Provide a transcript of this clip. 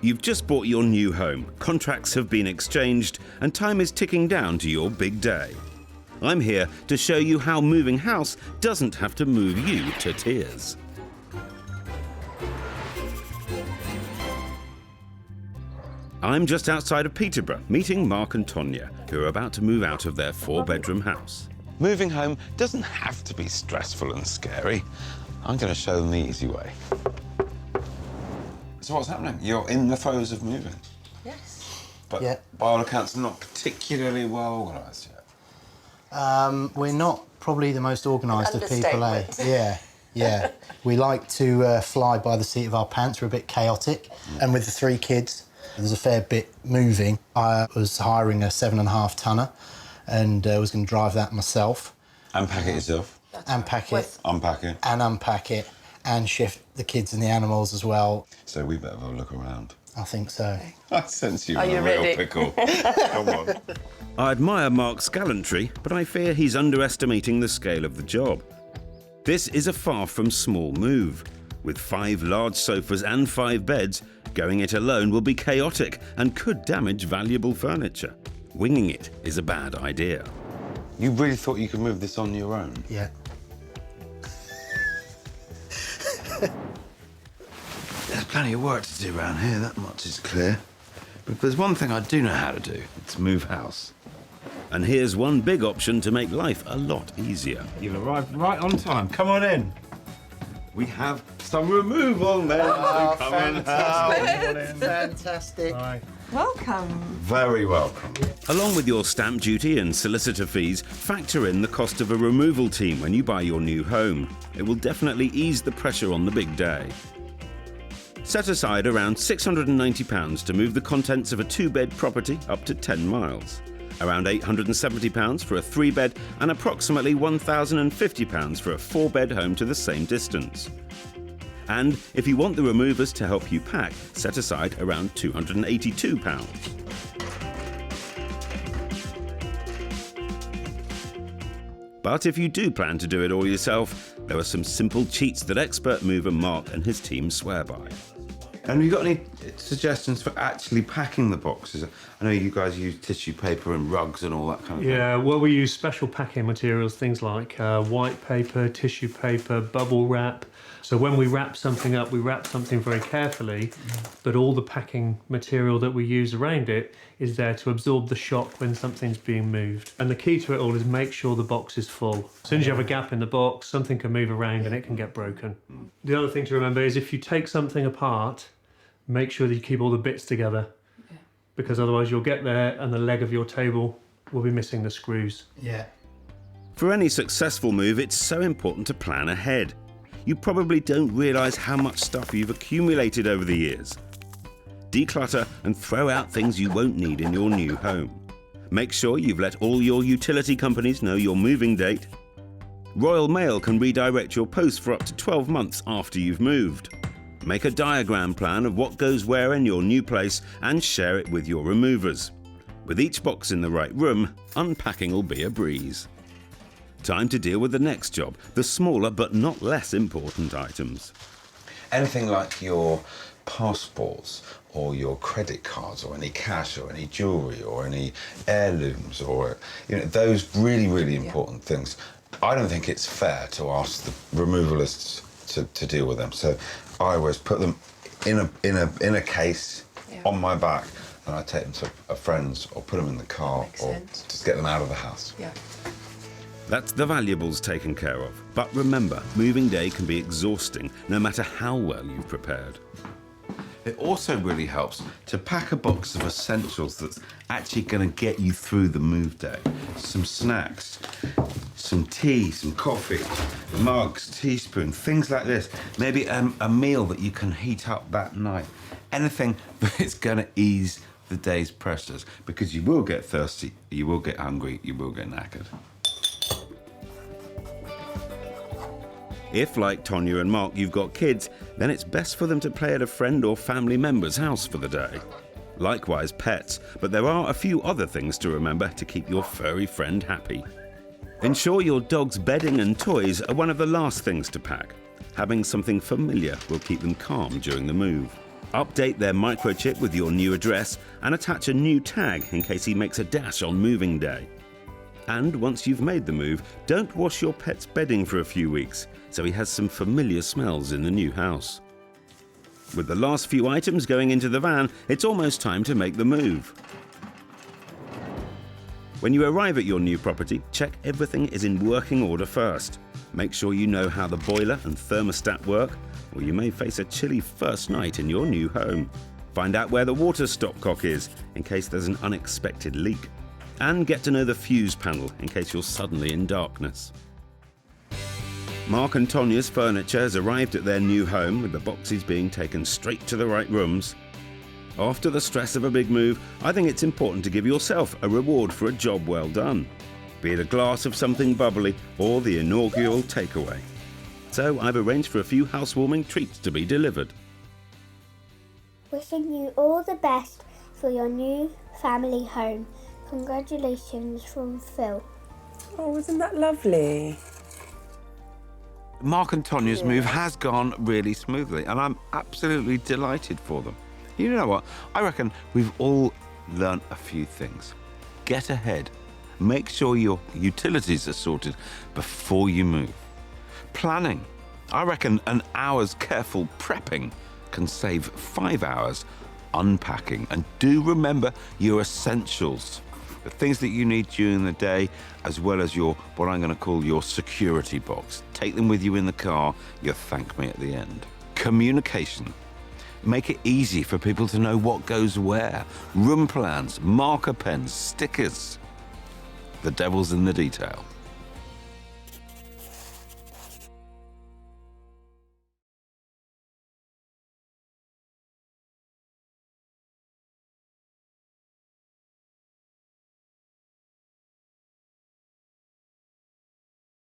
You've just bought your new home, contracts have been exchanged, and time is ticking down to your big day. I'm here to show you how moving house doesn't have to move you to tears. I'm just outside of Peterborough, meeting Mark and Tonya, who are about to move out of their 4-bedroom house. Moving home doesn't have to be stressful and scary. I'm going to show them the easy way. So what's happening? You're in the throes of moving? Yes. But Yeah. by all accounts, not particularly well organised yet. We're not probably the most organised of people, eh? Understatement. Yeah. We like to fly by the seat of our pants. We're a bit chaotic. And with the 3 kids, there's a fair bit moving. I was hiring a 7.5 tonner and was going to drive that myself. Unpack it yourself. Unpack it. Unpack it. And unpack it. And shift the kids and the animals as well. So we better have a look around. I think so. I sense you Are in you a real ready? pickle. Come on. I admire Mark's gallantry, but I fear he's underestimating the scale of the job. This is a far from small move. With 5 large sofas and 5 beds, going it alone will be chaotic and could damage valuable furniture. Winging it is a bad idea. You really thought you could move this on your own? Yeah. There's plenty of work to do around here, that much is clear. But if there's one thing I do know how to do, it's move house. And here's one big option to make life a lot easier. You've arrived right on time. Come on in. We have some removal men Oh, to come and help. Fantastic. Welcome. Very welcome. Along with your stamp duty and solicitor fees, factor in the cost of a removal team when you buy your new home. It will definitely ease the pressure on the big day. Set aside around £690 to move the contents of a 2-bed property up to 10 miles. Around £870 for a 3-bed and approximately £1,050 for a 4-bed home to the same distance. And if you want the removers to help you pack, set aside around £282. But if you do plan to do it all yourself, there are some simple cheats that expert mover Mark and his team swear by. And have you got any suggestions for actually packing the boxes? I know you guys use tissue paper and rugs and all that kind of thing. Yeah, well, we use special packing materials, things like white paper, tissue paper, bubble wrap. So when we wrap something up, we wrap something very carefully, but all the packing material that we use around it is there to absorb the shock when something's being moved. And the key to it all is make sure the box is full. As soon as you have a gap in the box, something can move around and it can get broken. The other thing to remember is if you take something apart, make sure that you keep all the bits together, because otherwise you'll get there and the leg of your table will be missing the screws. Yeah. For any successful move, it's so important to plan ahead. You probably don't realise how much stuff you've accumulated over the years. Declutter and throw out things you won't need in your new home. Make sure you've let all your utility companies know your moving date. Royal Mail can redirect your post for up to 12 months after you've moved. Make a diagram plan of what goes where in your new place and share it with your removers. With each box in the right room, unpacking will be a breeze. Time to deal with the next job, the smaller but not less important items. Anything like your passports or your credit cards or any cash or any jewellery or any heirlooms or those really important things. I don't think it's fair to ask the removalists to deal with them. So I always put them in a case on my back, and I take them to a friend's or put them in the car or just get them out of the house. Yeah. That's the valuables taken care of. But remember, moving day can be exhausting no matter how well you've prepared. It also really helps to pack a box of essentials that's actually going to get you through the move day. Some snacks, some tea, some coffee, mugs, teaspoon, things like this. Maybe a meal that you can heat up that night. Anything that's going to ease the day's pressures, because you will get thirsty, you will get hungry, you will get knackered. If, like Tonya and Mark, you've got kids, then it's best for them to play at a friend or family member's house for the day. Likewise, pets, but there are a few other things to remember to keep your furry friend happy. Ensure your dog's bedding and toys are one of the last things to pack. Having something familiar will keep them calm during the move. Update their microchip with your new address and attach a new tag in case he makes a dash on moving day. And once you've made the move, don't wash your pet's bedding for a few weeks, so he has some familiar smells in the new house. With the last few items going into the van, it's almost time to make the move. When you arrive at your new property, check everything is in working order first. Make sure you know how the boiler and thermostat work, or you may face a chilly first night in your new home. Find out where the water stopcock is, in case there's an unexpected leak. And get to know the fuse panel, in case you're suddenly in darkness. Mark and Tonya's furniture has arrived at their new home, with the boxes being taken straight to the right rooms. After the stress of a big move, I think it's important to give yourself a reward for a job well done. Be it a glass of something bubbly or the inaugural takeaway. So I've arranged for a few housewarming treats to be delivered. Wishing you all the best for your new family home. Congratulations from Phil. Oh, isn't that lovely? Mark and Tonya's move has gone really smoothly, and I'm absolutely delighted for them. You know what? I reckon we've all learnt a few things. Get ahead. Make sure your utilities are sorted before you move. Planning. I reckon an hour's careful prepping can save 5 hours unpacking. And do remember your essentials. The things that you need during the day, as well as your, what I'm going to call your security box. Take them with you in the car. You'll thank me at the end. Communication. Make it easy for people to know what goes where. Room plans, marker pens, stickers. The devil's in the detail.